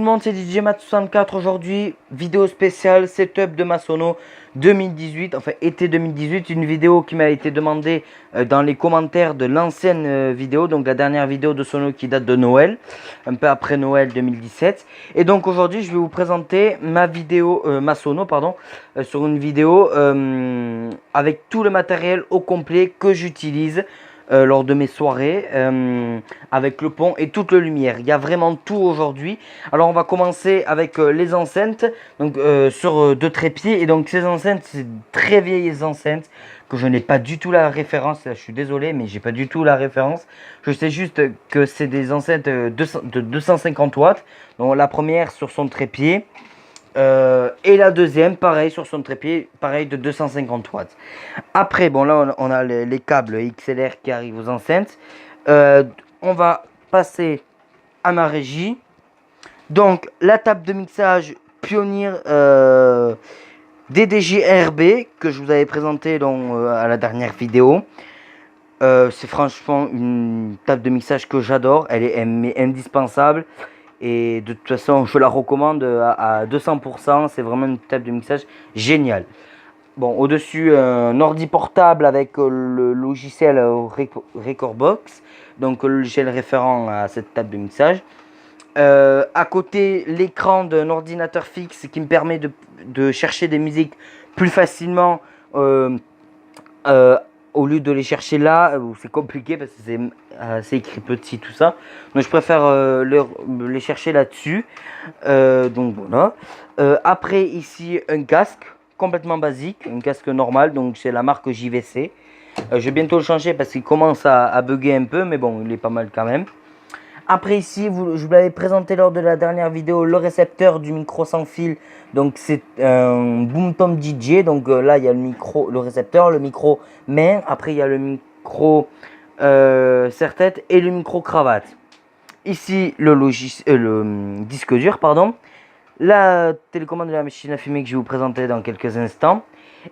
Tout le monde, c'est DJ Matt64 aujourd'hui, vidéo spéciale setup de ma Sono 2018, enfin été 2018, une vidéo qui m'a été demandée dans les commentaires de l'ancienne vidéo, donc la dernière vidéo de Sono qui date de Noël, un peu après Noël 2017. Et donc aujourd'hui, je vais vous présenter ma vidéo, ma Sono, pardon, sur une vidéo avec tout le matériel au complet que j'utilise lors de mes soirées avec le pont et toute la lumière. Il y a vraiment tout aujourd'hui. Alors on va commencer avec les enceintes donc sur deux trépieds. Et donc ces enceintes, c'est très vieilles enceintes que je n'ai pas du tout la référence. Là, je suis désolé, mais j'ai pas du tout la référence. Je sais juste que c'est des enceintes de 250 watts. Donc la première sur son trépied. Et la deuxième, pareil, sur son trépied, pareil, de 250 watts. Après, bon, là, on a les câbles XLR qui arrivent aux enceintes. On va passer à ma régie. Donc, la table de mixage Pioneer DDG RB, que je vous avais présenté à la dernière vidéo. C'est franchement une table de mixage que j'adore. Elle est indispensable. Et de toute façon, je la recommande à 200%. C'est vraiment une table de mixage géniale. Bon, au-dessus, un ordi portable avec le logiciel Recordbox. Donc, le logiciel référent à cette table de mixage. À côté, l'écran d'un ordinateur fixe qui me permet de chercher des musiques plus facilement. Au lieu de les chercher là, où c'est compliqué parce que c'est écrit petit tout ça. Donc je préfère les chercher là-dessus. Donc voilà. Après ici un casque complètement basique, un casque normal. Donc c'est la marque JVC. Je vais bientôt le changer parce qu'il commence à bugger un peu, mais bon, il est pas mal quand même. Après ici, je vous l'avais présenté lors de la dernière vidéo, le récepteur du micro sans fil. Donc c'est un Boomtom DJ. Donc là il y a le micro, le récepteur, le micro main. Après il y a le micro serre-tête et le micro cravate. Ici le disque dur, pardon. La télécommande de la machine à fumer que je vais vous présenter dans quelques instants.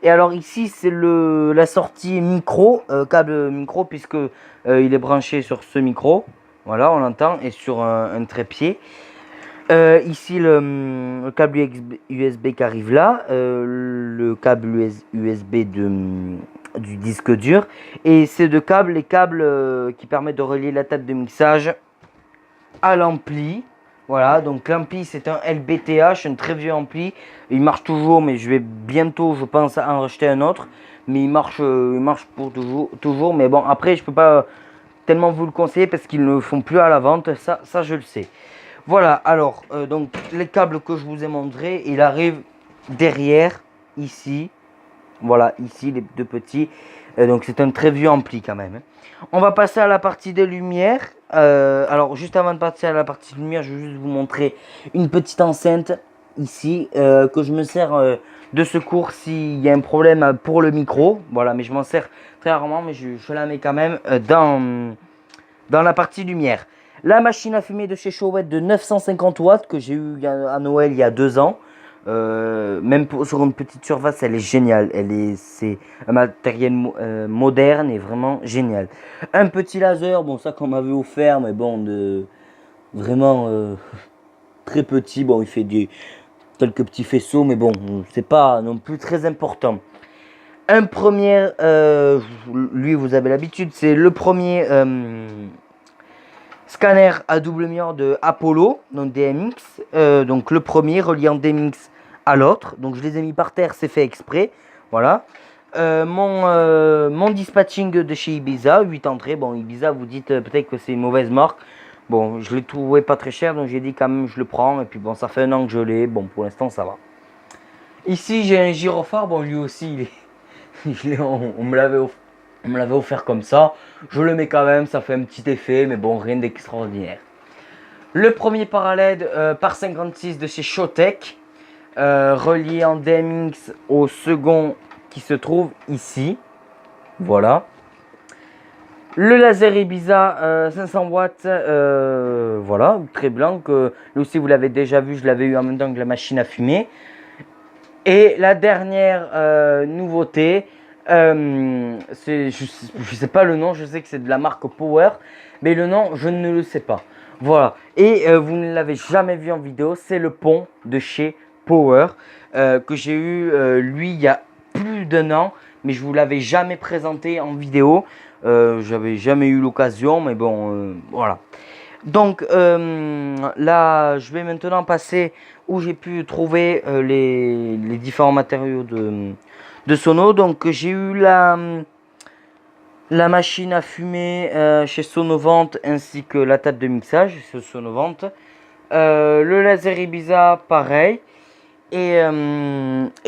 Et alors ici c'est la sortie micro, câble micro, puisque il est branché sur ce micro. Voilà, on l'entend, et sur un trépied. Ici, le câble USB qui arrive là, le câble USB du disque dur. Et ces deux câbles, les câbles qui permettent de relier la table de mixage à l'ampli. Voilà, donc l'ampli c'est un LBTH, un très vieux ampli. Il marche toujours, mais je vais bientôt, je pense, en racheter un autre. Mais il marche pour toujours. Mais bon, après, je peux pas tellement vous le conseiller parce qu'ils ne font plus à la vente, ça je le sais. Voilà, alors donc les câbles que je vous ai montrés, il arrive derrière ici. Voilà, ici les deux petits. Donc c'est un très vieux ampli quand même. On va passer à la partie des lumières. Alors juste avant de passer à la partie lumière, je vais juste vous montrer une petite enceinte ici que je me sers de secours s'il y a un problème pour le micro. Voilà, mais je m'en sers très rarement, mais je la mets quand même dans la partie lumière. La machine à fumer de chez Showet de 950 watts que j'ai eu à Noël il y a 2 ans. Même sur une petite surface, elle est géniale. C'est un matériel moderne et vraiment génial. Un petit laser, bon ça qu'on m'avait offert, mais bon vraiment très petit. Bon, il fait quelques petits faisceaux, mais bon, c'est pas non plus très important. Un premier, lui vous avez l'habitude, c'est le premier scanner à double mirror de Apollo, donc DMX. Donc le premier reliant DMX à l'autre. Donc je les ai mis par terre, c'est fait exprès. Voilà. Mon dispatching de chez Ibiza, 8 entrées. Bon, Ibiza, vous dites peut-être que c'est une mauvaise marque. Bon, je l'ai trouvé pas très cher, donc j'ai dit quand même je le prends. Et puis bon, ça fait 1 an que je l'ai. Bon, pour l'instant, ça va. Ici, j'ai un gyrophare. Bon, lui aussi, on me l'avait offert comme ça. Je le mets quand même, ça fait un petit effet, mais bon, rien d'extraordinaire. Le premier parallèle par 56 de chez Showtek, relié en DMX au second qui se trouve ici. Voilà. Le laser Ibiza 500 watts, voilà, très blanc. Lui aussi, vous l'avez déjà vu, je l'avais eu en même temps que la machine à fumer. Et la dernière nouveauté, je sais pas le nom, je sais que c'est de la marque Power, mais le nom, je ne le sais pas. Voilà. Et vous ne l'avez jamais vu en vidéo, c'est le pont de chez Power que j'ai eu lui il y a plus d'1 an, mais je vous l'avais jamais présenté en vidéo. J'avais jamais eu l'occasion, mais bon, voilà. Donc là, je vais maintenant passer où j'ai pu trouver les différents matériaux de sono. Donc j'ai eu la machine à fumer chez Sonovante ainsi que la table de mixage chez Sonovante. Le laser Ibiza, pareil. Et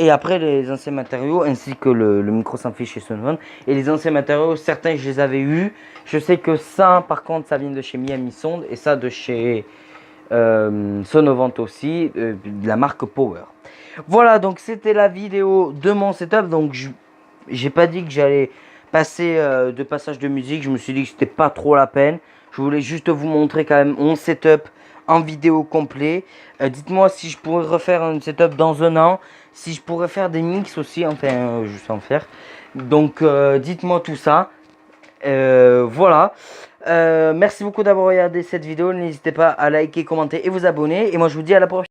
après les anciens matériaux ainsi que le micro sans fil chez Sonovante. Et les anciens matériaux, certains je les avais eus. Je sais que ça, par contre, ça vient de chez Miami Sound et ça de chez Sonovante aussi, de la marque Power. Voilà, donc c'était la vidéo de mon setup. Donc j'ai pas dit que j'allais passer de passage de musique. Je me suis dit que c'était pas trop la peine. Je voulais juste vous montrer quand même mon setup en vidéo complet. Dites-moi si je pourrais refaire un setup dans 1 an. Si je pourrais faire des mix aussi. Enfin, je sais en faire. Donc dites-moi tout ça. Voilà. Merci beaucoup d'avoir regardé cette vidéo. N'hésitez pas à liker, commenter et vous abonner. Et moi je vous dis à la prochaine.